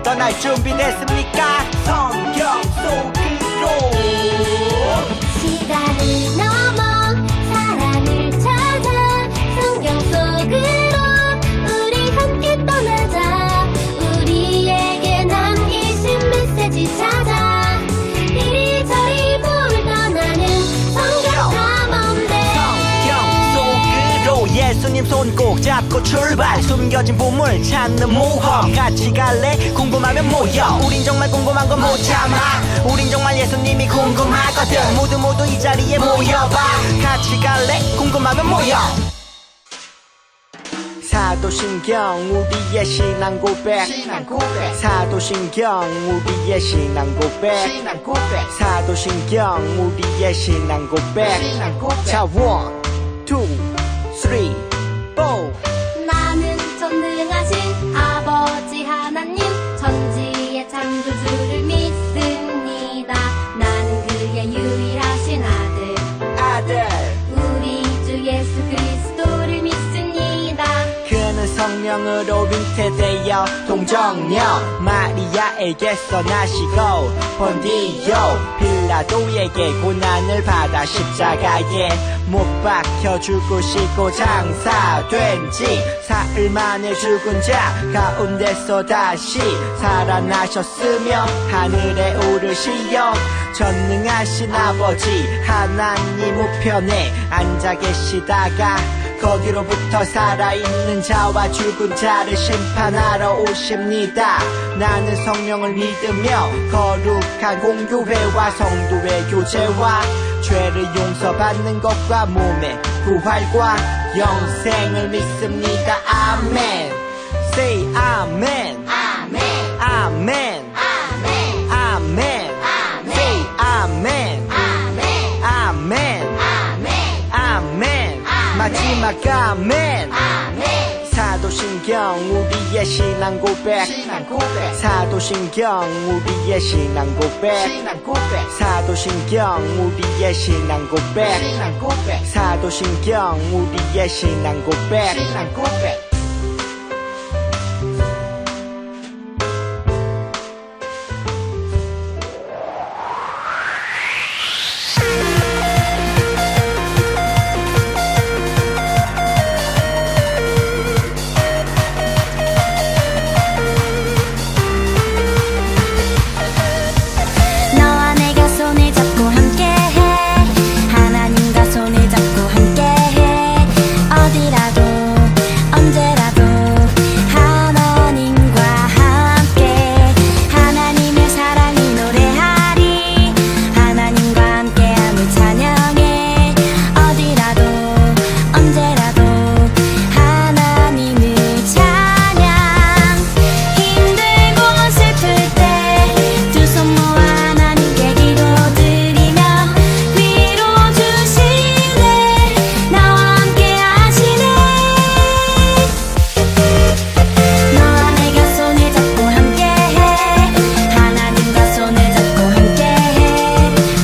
떠날 준비됐습니까? 성경 속으로 시간을 넘어 사랑을 찾아 성경 속으로 우리 함께 떠나자. 우리에게 남기신 메시지 찾아 이리저리 볼 떠나는 성경 탐험대. 성경 속으로 예수님 손 꼭 잡고 출발. 숨겨진 보물 찾는 모험 같이 갈래? 궁금하면 모여. 우린 정말 궁금한 건 못 참아. 우린 정말 예수님이 궁금하거든. 모두 이 자리에 모여봐. 같이 갈래? 궁금하면 모여. 사도신경 우리의 신앙 고백. 사도신경 우리의 신앙 고백. 사도신경 우리의 신앙 고백. 자, 1, 2, 3, 4. 나는 전능하신 아버지 하나님 천지의 창조주를 믿습니다. 나는 그의 유일하신 아들 우리 주 예수 그리스도를 믿습니다. 그는 성령으로 잉태되어 동정녀 마리아에게서 나시고 본디오 빌라도에게 고난을 받아 십자가에 못 박혀 죽으시고 장사된 지 사흘 만에 죽은 자 가운데서 다시 살아나셨으며 하늘에 오르시어 전능하신 아버지 하나님 우편에 앉아 계시다가 거기로부터 살아있는 자와 죽은 자를 심판하러 오십니다. 나는 성령을 믿으며 거룩한 공교회와 성도의 교제와 죄를 용서받는 것과 몸의 부활과 영생을 믿습니다. 아멘. Say 아멘. 아멘 아멘. 아멘 아멘. Say 아멘. 아멘 아멘. 아멘 아멘. 마지막 아멘. 아멘. 사도신경 우리의 신앙 고백. 사도신경 우리의 신앙 고백. 사도신경 우리의 신앙 고백. 사도신경 우리의 신앙 고백. 너와 내가 손을 잡고 함께해. 하나님과 손을 잡고 함께해. 어디라도 언제라도 하나님과 함께. 하나님의 사랑을 노래하리. 하나님과 함께함을 찬양해. 어디라도 언제라도 하나님을 찬양. 힘들고 슬플 때 두 손 모아 하나님께 기도드리며 위로 주시네. 나와 함께 하시네. 너와 내가 손을 잡고 함께해. 하나님과 손을 잡고 함께해.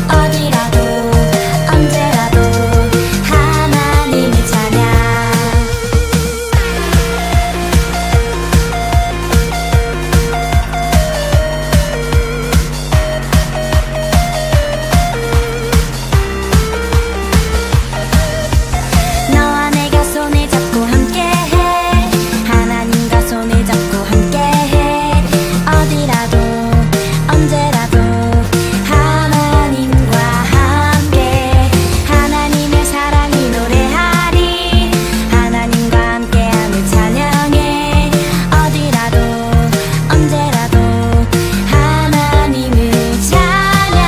어디라도 언제라도 하나님을 찬양. 너와 내가 손을 잡고 함께해. 하나님과 손을 잡고 함께해. 어디라도 언제라도 하나님과 함께. 하나님의 사랑을 노래하리. 하나님과 함께함을 찬양해. 어디라도 언제라도 하나님을 찬양.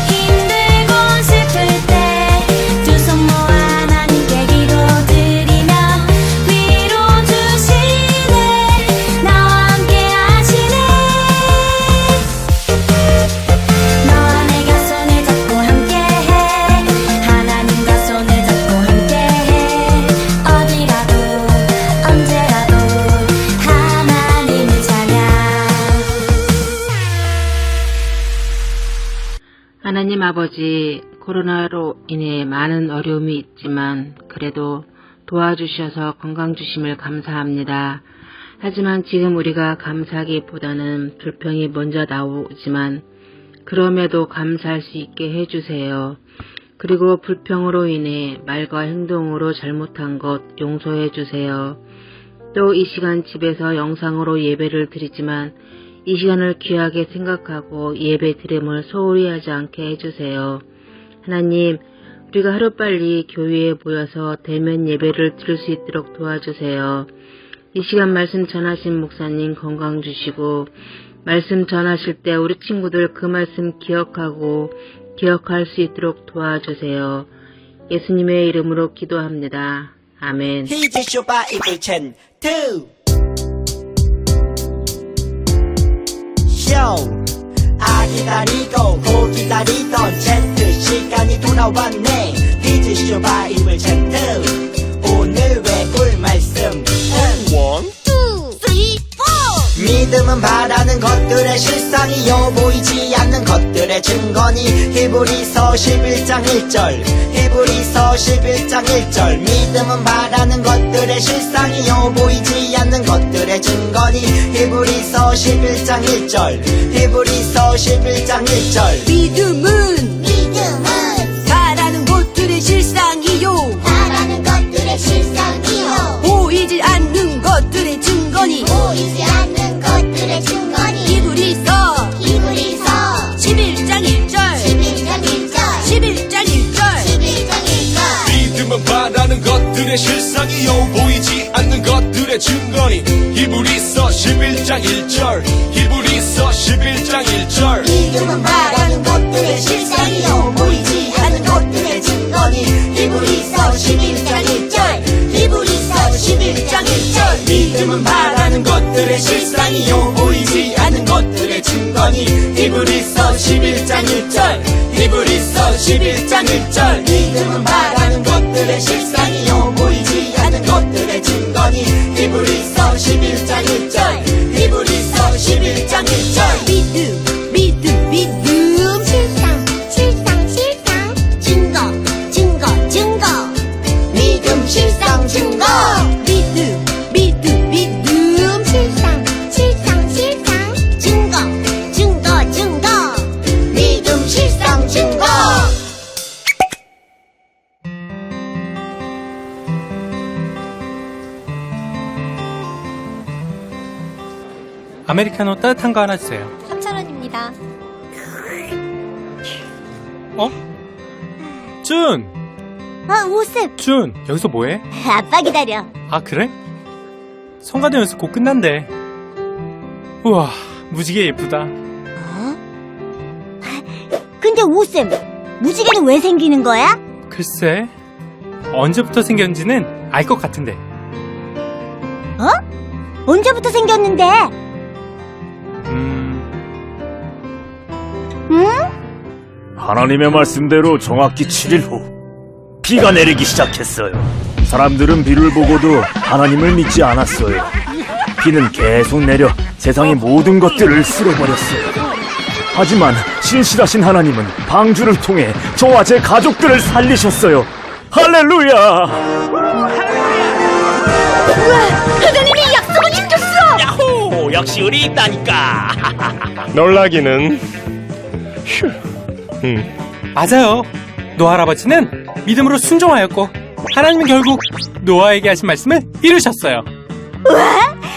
힘들고 슬플 때 두 손 모아 하나님께 기도드리며 위로 주시네. 나와 함께 하시네. 너와 내가 손을 잡고 함께해. 하나님과 손을 잡고 함께해. 어디라도 언제라도 하나님을 찬양. 하나님 아버지, 코로나로 인해 많은 어려움이 있지만 그래도 도와주셔서 건강 주심을 감사합니다. 하지만 지금 우리가 감사하기보다는 불평이 먼저 나오지만 그럼에도 감사할 수 있게 해주세요. 그리고 불평으로 인해 말과 행동으로 잘못한 것 용서해 주세요. 또 이 시간 집에서 영상으로 예배를 드리지만 이 시간을 귀하게 생각하고 예배 드림을 소홀히 하지 않게 해주세요. 하나님, 우리가 하루빨리 교회에 모여서 대면 예배를 드릴 수 있도록 도와주세요. 이 시간 말씀 전하신 목사님 건강 주시고 말씀 전하실 때 우리 친구들 그 말씀 기억하고 기억할 수 있도록 도와주세요. 예수님의 이름으로 기도합니다. 아멘. 히지쇼 바이블 챈 2 쇼 기다리고 고 기다리던 챈트 시간이 돌아왔네. 히지쇼 바이블 챈 2 오늘 외울 말씀 믿음은 바라는 것들의 실상이요 보이지 않는 것들의 증거니. 히브리서 11장 1절 히브리서 11장 1절 믿음은 바라는 것들의 실상이요 보이지 않는 것들의 증거니. 히브리서 11장 1절 히브리서 11장 1절 믿음은 바라는 것들의 실상이요 바라는 것들의 실상이요 보이지 않는 것들의 증거니. 보이지 않는 것들의 증거니. 히브리서 11장 1절 11장 1절 믿음은 바라는 것들의 실상이요 보이지 않는 것들의 증거니. 히브리서 11장 1절 히브리서 11장 1절 믿음은 바라는 것들의 실상이요 보이지 않는 것들의 증거니. 히브리서 11장 1절 히브리서 11장 1절 믿음은 바라는 것들의 실상이요 보이지 않는 것들의 증거니. 히브리서 11장 1절 히브리서 11장 1절 믿음은 바라는 것들의 실상이요 보이지 않는 것들의 증거니. 히브리서 11장 1절 히브리서 11장 1절 믿음 실상 증거 믿음 실상 증거 믿음 실상 증거 믿음 실상 증거. 아메리카노 따뜻한 거 하나 주세요. 3,000원입니다. 어? 준! 오습 준! 여기서 뭐해? 아빠 기다려. 아, 그래? 성가대 연습 곧 끝난대. 우와, 무지개 예쁘다. 근데 오쌤 무지개는 왜 생기는 거야? 글쎄, 언제부터 생겼는지는 알 것 같은데. 언제부터 생겼는데? 하나님의 말씀대로 정확히 7일 후 비가 내리기 시작했어요. 사람들은 비를 보고도 하나님을 믿지 않았어요. 비는 계속 내려 세상의 모든 것들을 쓸어버렸어요. 하지만 신실하신 하나님은 방주를 통해 저와 제 가족들을 살리셨어요. 할렐루야! 하나님이 약속을 지켰어. 야호! 역시 우리 있다니까! 놀라기는 맞아요. 노아 할아버지는 믿음으로 순종하였고 하나님은 결국 노아에게 하신 말씀을 이루셨어요.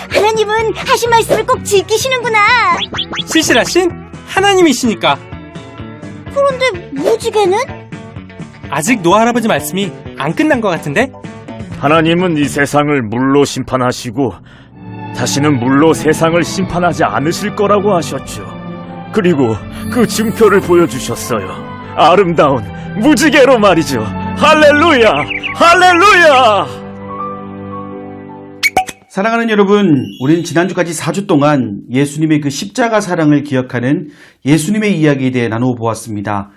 하나님은 하신 말씀을 꼭 지키시는구나. 신실하신 하나님이시니까. 그런데 무지개는? 아직 노아 할아버지 말씀이 안 끝난 것 같은데? 하나님은 이 세상을 물로 심판하시고 다시는 물로 세상을 심판하지 않으실 거라고 하셨죠. 그리고 그 증표를 보여주셨어요. 아름다운 무지개로 말이죠. 할렐루야! 할렐루야! 사랑하는 여러분, 우리는 지난주까지 4주 동안 예수님의 그 십자가 사랑을 기억하는 예수님의 이야기에 대해 나누어보았습니다.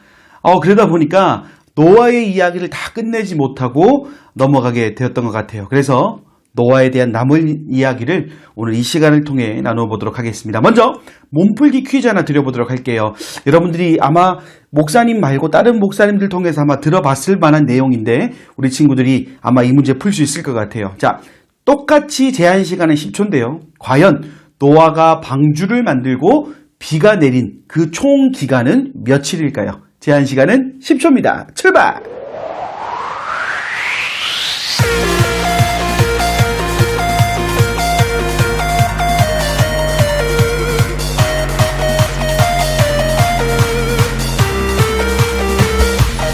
그러다 보니까 노아의 이야기를 다 끝내지 못하고 넘어가게 되었던 것 같아요. 그래서 노아에 대한 남은 이야기를 오늘 이 시간을 통해 나눠보도록 하겠습니다. 먼저 몸풀기 퀴즈 하나 드려보도록 할게요. 여러분들이 아마 목사님 말고 다른 목사님들 통해서 아마 들어봤을 만한 내용인데 우리 친구들이 아마 이 문제 풀 수 있을 것 같아요. 자, 똑같이 제한 시간은 10초인데요. 과연 노아가 방주를 만들고 비가 내린 그 총 기간은 며칠일까요? 제한 시간은 10초입니다. 출발!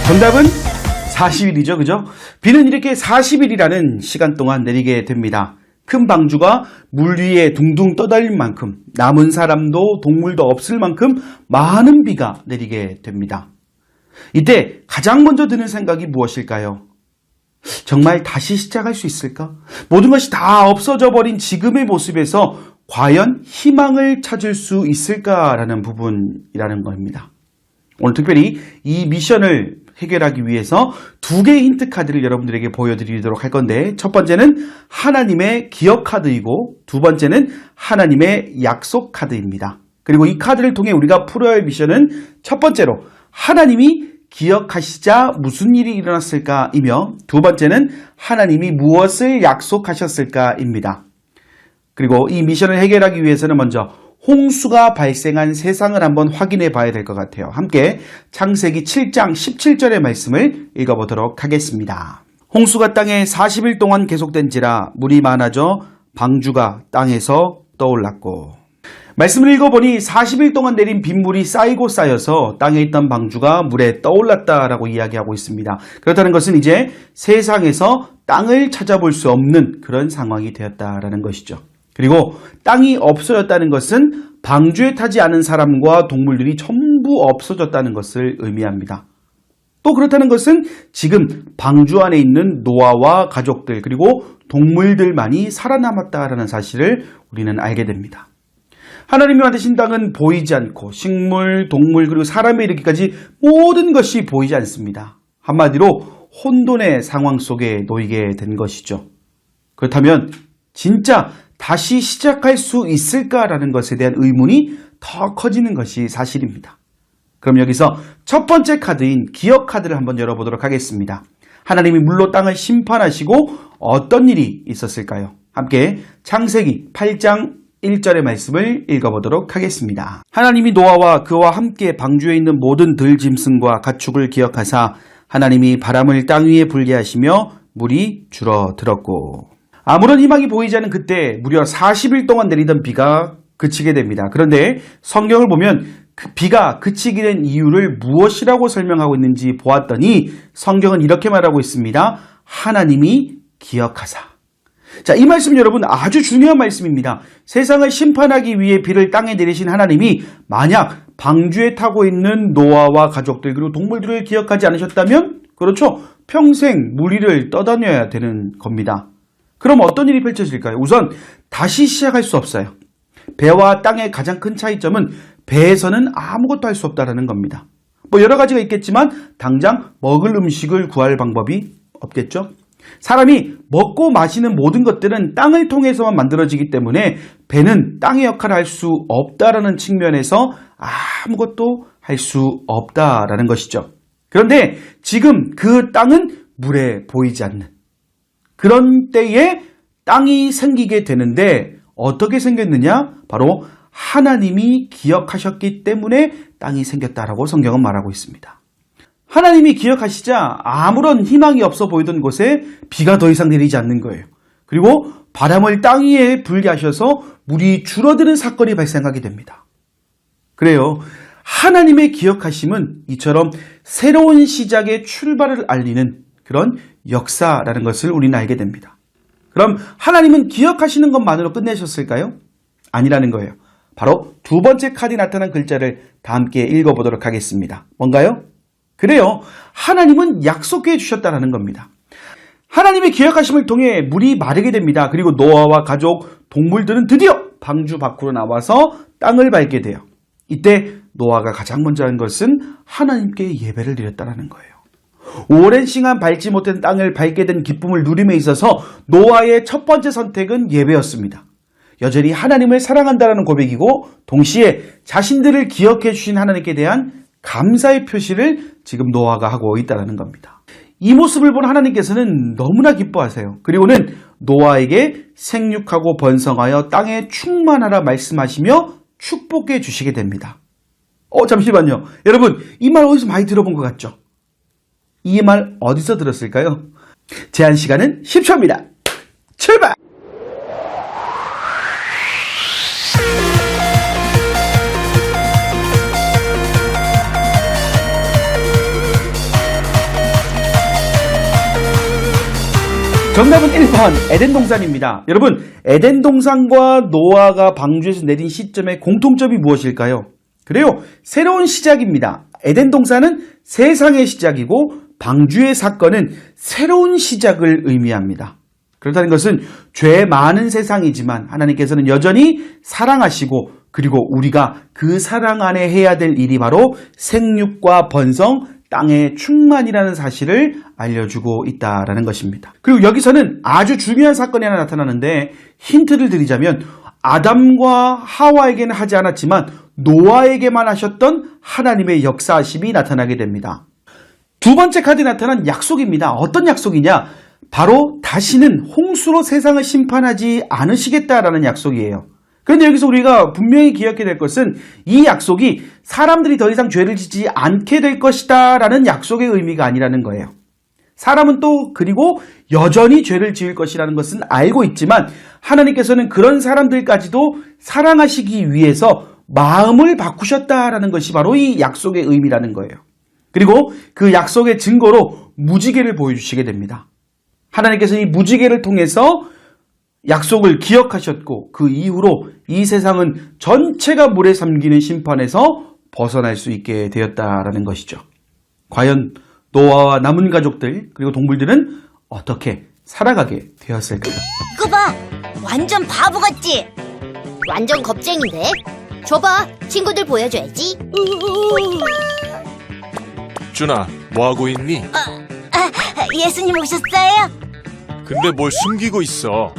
정답은 40일이죠. 그죠? 비는 이렇게 40일이라는 시간 동안 내리게 됩니다. 큰 방주가 물 위에 둥둥 떠다닐 만큼, 남은 사람도 동물도 없을 만큼 많은 비가 내리게 됩니다. 이때 가장 먼저 드는 생각이 무엇일까요? 정말 다시 시작할 수 있을까? 모든 것이 다 없어져 버린 지금의 모습에서 과연 희망을 찾을 수 있을까라는 부분이라는 겁니다. 오늘 특별히 이 미션을 해결하기 위해서 두 개의 힌트 카드를 여러분들에게 보여드리도록 할 건데, 첫 번째는 하나님의 기억 카드이고 두 번째는 하나님의 약속 카드입니다. 그리고 이 카드를 통해 우리가 풀어야 할 미션은 첫 번째로 하나님이 기억하시자 무슨 일이 일어났을까이며, 두 번째는 하나님이 무엇을 약속하셨을까입니다. 그리고 이 미션을 해결하기 위해서는 먼저 홍수가 발생한 세상을 한번 확인해 봐야 될 것 같아요. 함께 창세기 7장 17절의 말씀을 읽어보도록 하겠습니다. 홍수가 땅에 40일 동안 계속된지라 물이 많아져 방주가 땅에서 떠올랐고. 말씀을 읽어보니 40일 동안 내린 빗물이 쌓이고 쌓여서 땅에 있던 방주가 물에 떠올랐다라고 이야기하고 있습니다. 그렇다는 것은 이제 세상에서 땅을 찾아볼 수 없는 그런 상황이 되었다라는 것이죠. 그리고 땅이 없어졌다는 것은 방주에 타지 않은 사람과 동물들이 전부 없어졌다는 것을 의미합니다. 또 그렇다는 것은 지금 방주 안에 있는 노아와 가족들 그리고 동물들만이 살아남았다라는 사실을 우리는 알게 됩니다. 하나님이 만드신 땅은 보이지 않고 식물, 동물 그리고 사람에 이르기까지 모든 것이 보이지 않습니다. 한마디로 혼돈의 상황 속에 놓이게 된 것이죠. 그렇다면 진짜 다시 시작할 수 있을까라는 것에 대한 의문이 더 커지는 것이 사실입니다. 그럼 여기서 첫 번째 카드인 기억 카드를 한번 열어보도록 하겠습니다. 하나님이 물로 땅을 심판하시고 어떤 일이 있었을까요? 함께 창세기 8장 1절의 말씀을 읽어보도록 하겠습니다. 하나님이 노아와 그와 함께 방주에 있는 모든 들짐승과 가축을 기억하사 하나님이 바람을 땅 위에 불게 하시며 물이 줄어들었고. 아무런 희망이 보이지 않는 그때 무려 40일 동안 내리던 비가 그치게 됩니다. 그런데 성경을 보면 그 비가 그치게 된 이유를 무엇이라고 설명하고 있는지 보았더니 성경은 이렇게 말하고 있습니다. 하나님이 기억하사. 자, 이 말씀 여러분 아주 중요한 말씀입니다. 세상을 심판하기 위해 비를 땅에 내리신 하나님이 만약 방주에 타고 있는 노아와 가족들 그리고 동물들을 기억하지 않으셨다면 그렇죠. 평생 물 위를 떠다녀야 되는 겁니다. 그럼 어떤 일이 펼쳐질까요? 우선 다시 시작할 수 없어요. 배와 땅의 가장 큰 차이점은 배에서는 아무것도 할 수 없다는 겁니다. 여러 가지가 있겠지만 당장 먹을 음식을 구할 방법이 없겠죠. 사람이 먹고 마시는 모든 것들은 땅을 통해서만 만들어지기 때문에 배는 땅의 역할을 할 수 없다라는 측면에서 아무것도 할 수 없다라는 것이죠. 그런데 지금 그 땅은 물에 보이지 않는 그런 때에 땅이 생기게 되는데 어떻게 생겼느냐? 바로 하나님이 기억하셨기 때문에 땅이 생겼다라고 성경은 말하고 있습니다. 하나님이 기억하시자 아무런 희망이 없어 보이던 곳에 비가 더 이상 내리지 않는 거예요. 그리고 바람을 땅 위에 불게 하셔서 물이 줄어드는 사건이 발생하게 됩니다. 그래요. 하나님의 기억하심은 이처럼 새로운 시작의 출발을 알리는 그런 역사라는 것을 우리는 알게 됩니다. 그럼 하나님은 기억하시는 것만으로 끝내셨을까요? 아니라는 거예요. 바로 두 번째 카드에 나타난 글자를 다 함께 읽어보도록 하겠습니다. 뭔가요? 그래요. 하나님은 약속해 주셨다는 겁니다. 하나님의 기억하심을 통해 물이 마르게 됩니다. 그리고 노아와 가족, 동물들은 드디어 방주 밖으로 나와서 땅을 밟게 돼요. 이때 노아가 가장 먼저 한 것은 하나님께 예배를 드렸다는 거예요. 오랜 시간 밟지 못한 땅을 밟게 된 기쁨을 누림에 있어서 노아의 첫 번째 선택은 예배였습니다. 여전히 하나님을 사랑한다는 고백이고 동시에 자신들을 기억해 주신 하나님께 대한 감사의 표시를 지금 노아가 하고 있다는 겁니다. 이 모습을 본 하나님께서는 너무나 기뻐하세요. 그리고는 노아에게 생육하고 번성하여 땅에 충만하라 말씀하시며 축복해 주시게 됩니다. 잠시만요. 여러분, 이 말 어디서 많이 들어본 것 같죠? 이 말 어디서 들었을까요? 제한 시간은 10초입니다. 출발! 정답은 1번 에덴 동산입니다. 여러분, 에덴 동산과 노아가 방주에서 내린 시점의 공통점이 무엇일까요? 그래요, 새로운 시작입니다. 에덴 동산은 세상의 시작이고 방주의 사건은 새로운 시작을 의미합니다. 그렇다는 것은 죄 많은 세상이지만 하나님께서는 여전히 사랑하시고, 그리고 우리가 그 사랑 안에 해야 될 일이 바로 생육과 번성, 땅의 충만이라는 사실을 알려주고 있다라는 것입니다. 그리고 여기서는 아주 중요한 사건이 하나 나타나는데, 힌트를 드리자면 아담과 하와에게는 하지 않았지만 노아에게만 하셨던 하나님의 역사하심이 나타나게 됩니다. 두 번째 카드에 나타난 약속입니다. 어떤 약속이냐? 바로 다시는 홍수로 세상을 심판하지 않으시겠다라는 약속이에요. 그런데 여기서 우리가 분명히 기억해야 될 것은 이 약속이 사람들이 더 이상 죄를 짓지 않게 될 것이다 라는 약속의 의미가 아니라는 거예요. 사람은 또 그리고 여전히 죄를 지을 것이라는 것은 알고 있지만 하나님께서는 그런 사람들까지도 사랑하시기 위해서 마음을 바꾸셨다라는 것이 바로 이 약속의 의미라는 거예요. 그리고 그 약속의 증거로 무지개를 보여주시게 됩니다. 하나님께서 이 무지개를 통해서 약속을 기억하셨고, 그 이후로 이 세상은 전체가 물에 잠기는 심판에서 벗어날 수 있게 되었다라는 것이죠. 과연 노아와 남은 가족들 그리고 동물들은 어떻게 살아가게 되었을까요? 그거 봐, 완전 바보 같지? 완전 겁쟁인데? 줘봐, 친구들 보여줘야지. 준아, 뭐하고 있니? 예수님 오셨어요? 근데 뭘 숨기고 있어?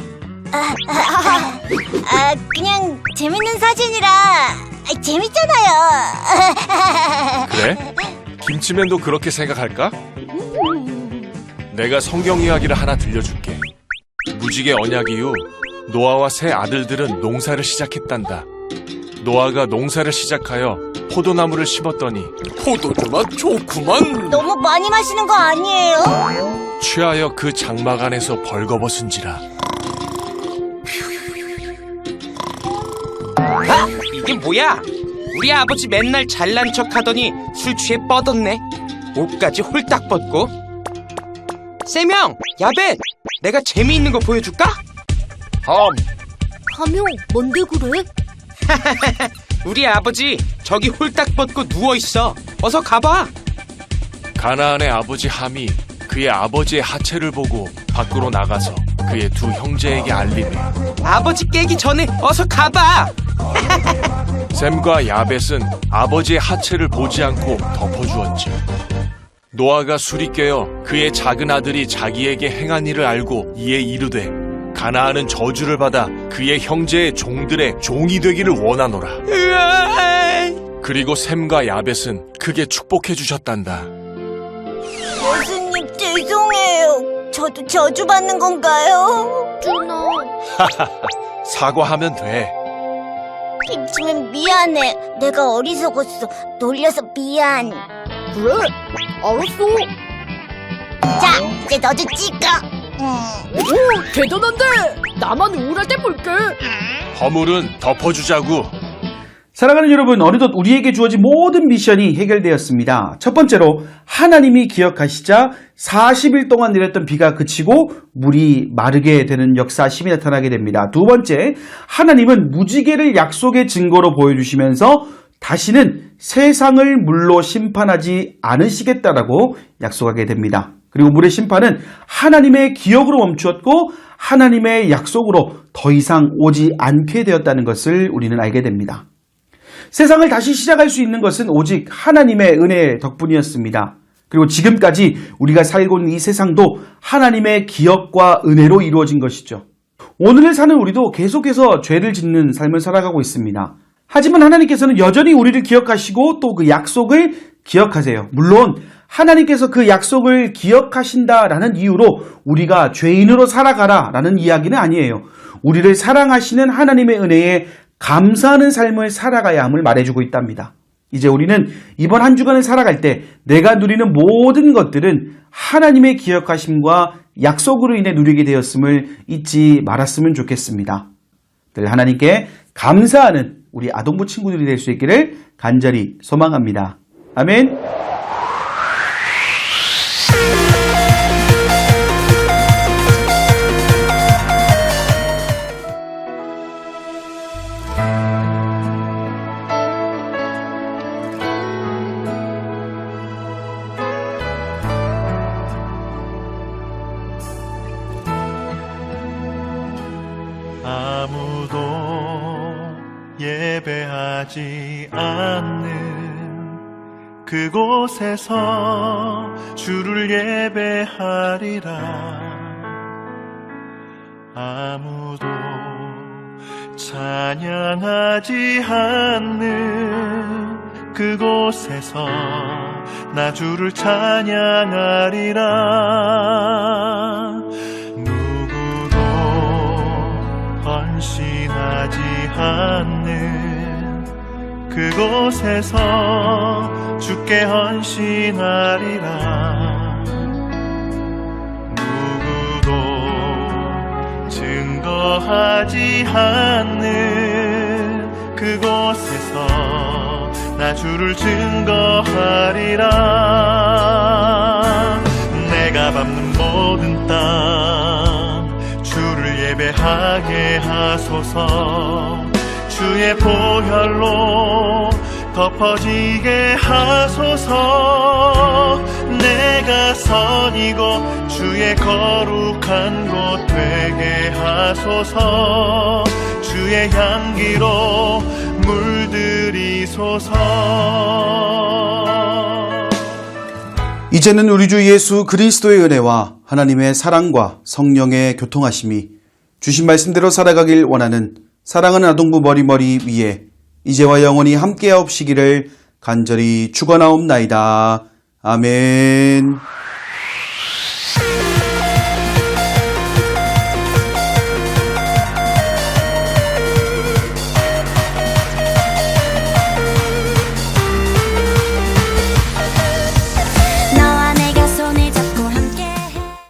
그냥 재밌는 사진이라 재밌잖아요. 그래? 김치맨도 그렇게 생각할까? 내가 성경 이야기를 하나 들려줄게. 무지개 언약 이후 노아와 세 아들들은 농사를 시작했단다. 노아가 농사를 시작하여 포도나무를 심었더니 포도주만 좋구만! 너무 많이 마시는 거 아니에요? 취하여 그 장막 안에서 벌거벗은지라. 이게 뭐야? 우리 아버지 맨날 잘난 척 하더니 술 취해 뻗었네. 옷까지 홀딱 벗고. 세명, 야벤, 내가 재미있는 거 보여줄까? 가명, 뭔데 그래? 우리 아버지 저기 홀딱 벗고 누워있어. 어서 가봐. 가나안의 아버지 함이 그의 아버지의 하체를 보고 밖으로 나가서 그의 두 형제에게 알리매 아버지 깨기 전에 어서 가봐. 셈과 야벳은 아버지의 하체를 보지 않고 덮어주었지. 노아가 술이 깨어 그의 작은 아들이 자기에게 행한 일을 알고 이에 이르되 가나안은 저주를 받아 그의 형제의 종들의 종이 되기를 원하노라. 그리고 셈과 야벳은 크게 축복해 주셨단다. 예수님 죄송해요. 저도 저주받는 건가요? 준아. 사과하면 돼. 김치맨 미안해. 내가 어리석었어. 놀려서 미안. 그래? 알았어. 자, 이제 너도 찍어. 오, 대단한데? 나만 우울할 때 볼게. 허물은 덮어주자고. 사랑하는 여러분, 어느덧 우리에게 주어진 모든 미션이 해결되었습니다. 첫 번째로 하나님이 기억하시자 40일 동안 내렸던 비가 그치고 물이 마르게 되는 역사심이 나타나게 됩니다. 두 번째, 하나님은 무지개를 약속의 증거로 보여주시면서 다시는 세상을 물로 심판하지 않으시겠다라고 약속하게 됩니다. 그리고 물의 심판은 하나님의 기억으로 멈추었고 하나님의 약속으로 더 이상 오지 않게 되었다는 것을 우리는 알게 됩니다. 세상을 다시 시작할 수 있는 것은 오직 하나님의 은혜 덕분이었습니다. 그리고 지금까지 우리가 살고 있는 이 세상도 하나님의 기억과 은혜로 이루어진 것이죠. 오늘을 사는 우리도 계속해서 죄를 짓는 삶을 살아가고 있습니다. 하지만 하나님께서는 여전히 우리를 기억하시고 또 그 약속을 기억하세요. 물론 하나님께서 그 약속을 기억하신다라는 이유로 우리가 죄인으로 살아가라라는 이야기는 아니에요. 우리를 사랑하시는 하나님의 은혜에 감사하는 삶을 살아가야 함을 말해주고 있답니다. 이제 우리는 이번 한 주간을 살아갈 때 내가 누리는 모든 것들은 하나님의 기억하심과 약속으로 인해 누리게 되었음을 잊지 말았으면 좋겠습니다. 늘 하나님께 감사하는 우리 아동부 친구들이 될 수 있기를 간절히 소망합니다. 아멘. 아무도 예배하지 않는 그곳에서 주를 예배하리라. 아무도 찬양하지 않는 그곳에서 나 주를 찬양하리라. 누구도 헌신하지 않는 그곳에서 주께 헌신하리라. 누구도 증거하지 않는 그곳에서 나 주를 증거하리라. 내가 밟는 모든 땅 주를 예배하게 하소서. 주의 보혈로 덮어지게 하소서. 내가 선이고 주의 거룩한 곳 되게 하소서. 주의 향기로 물들이소서. 이제는 우리 주 예수 그리스도의 은혜와 하나님의 사랑과 성령의 교통하심이 주신 말씀대로 살아가길 원하는 사랑하는 아동부 머리머리 위에 이제와 영원히 함께하옵시기를 간절히 축원하옵나이다. 아멘.